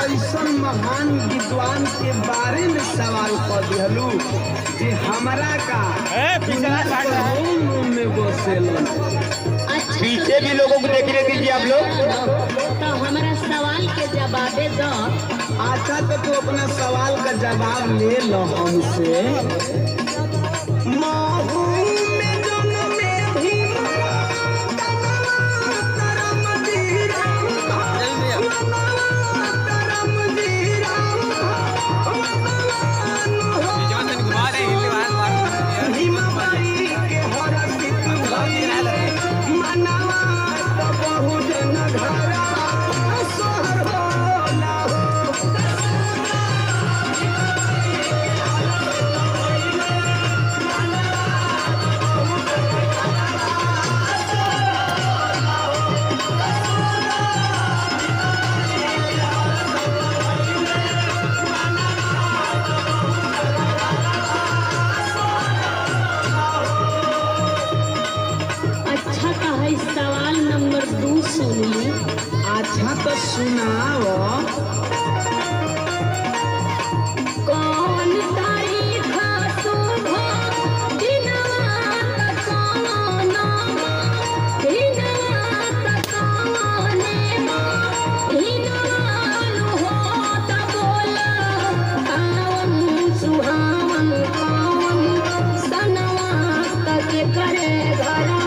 ऐसा महान विद्वान के बारे में सवाल कर दिहलू कि हमारा का में बसेलन। अच्छा पीछे भी लोगों को देखने दीजिए आप लोग। तो हमारा सवाल के जवाब दो। अच्छा तो तू अपना सवाल का जवाब ले लो हमसे। सवाल नंबर 2 सुनिए। अच्छा तो सुनाओ। कौन तारीख शुभ दिनवा कौन दिनवा कौन हिनवान हो त बोला कौन सुहावन कौन सनवा तक करे घरा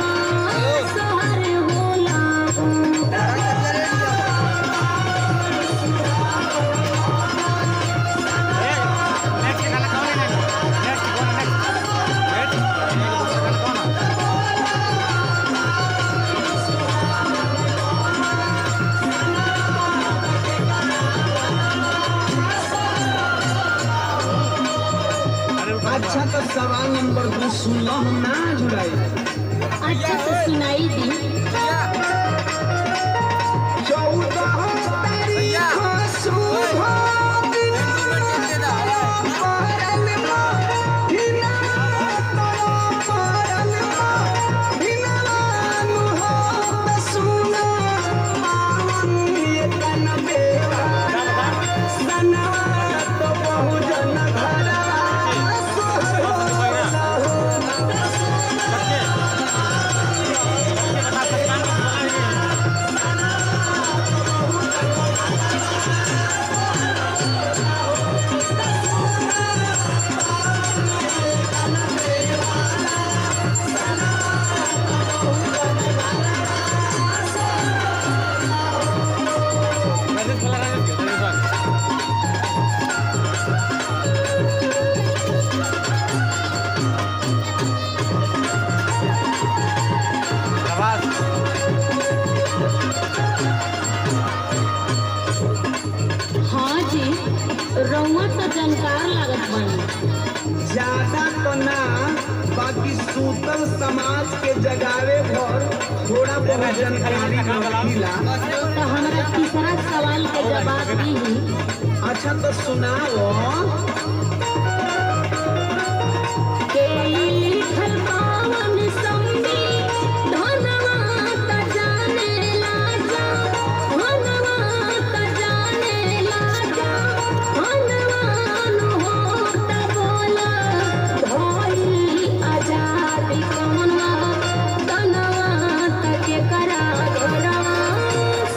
अच्छा तो सवाल नंबर 2 सुन लो हम ना जुड़ाई। अच्छा तो सुनाई दी। 14 तारीख शुभ रउआ तो जानकार लागत बनी। ज्यादा तो ना, बाकी सूतल समाज के जगावे भर थोड़ा बहुत जानकारी रखीला। तो हमारा तीसरा सवाल के जवाब दी। अच्छा तो सुनाओ। के लिखल पावन संगी धनवा त जाने लाजा धनवा त जाने लाजा धनवान हो त बोला भइल आजादी कमनवा धनवा त के करा घरवा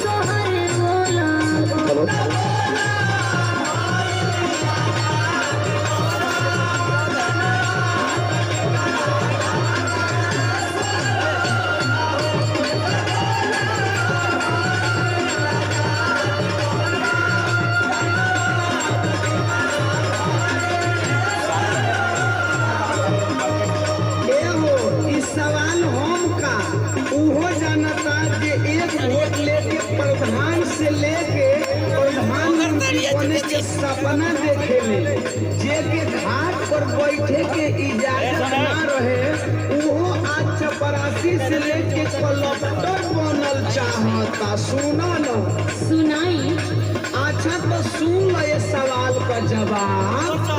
सोहर बोला। सवाल हम का उहो जानता कि एक वोट लेके प्रधान से लेके प्रधानमंत्री होने के सपना देखे ले, जे के घाट पर बैठे के इजाजत ना रहे उहो आज चपरासी से लेके कलेक्टर बनल चाहता। सुना न सुनाई। अच्छा तो सुन लो ये सवाल का जवाब।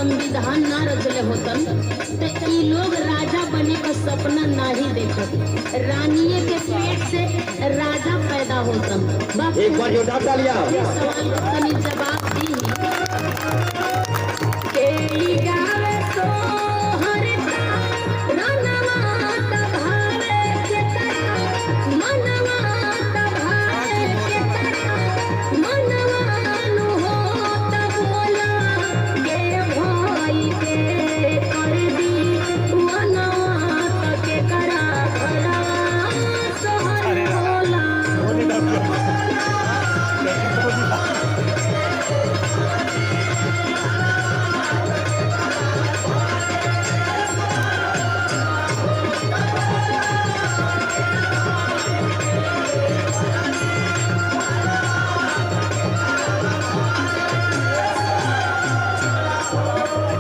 संविधान ना रचले होतन तो ई लोग राजा बने का सपना नहीं देखत। रानिये के पेट से राजा पैदा होतन। एक बार जोरदार तालियां। इस सवाल का तनी जवाब दी। केली गावे तो हरता रनवा तभावे के तरा मनवा तभावे के तरा मनवा नु होत बोला के भाई के कर दी मनवा तके करा भरा सोहर बोला।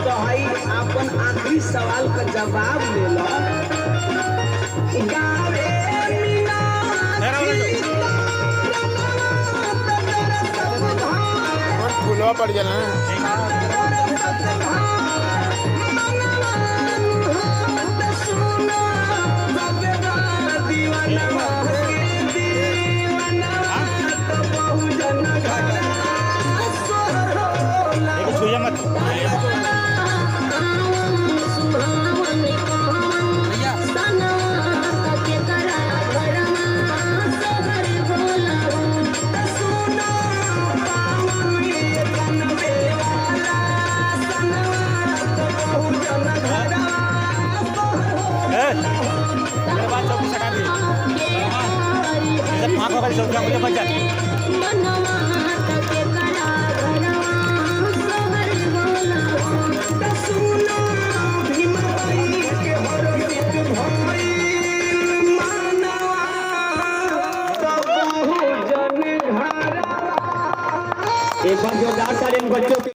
तो हई अपन आखिरी सवाल का जवाब ले लो। गावे मीनाक्षी फुलवा पड़ गया ना। छुइया मत। मेरे बात चौकी सटा दी। जब आँखों वाली चौकी मुझे बच जाती। एक बार जोरदार तालियां बच्चों के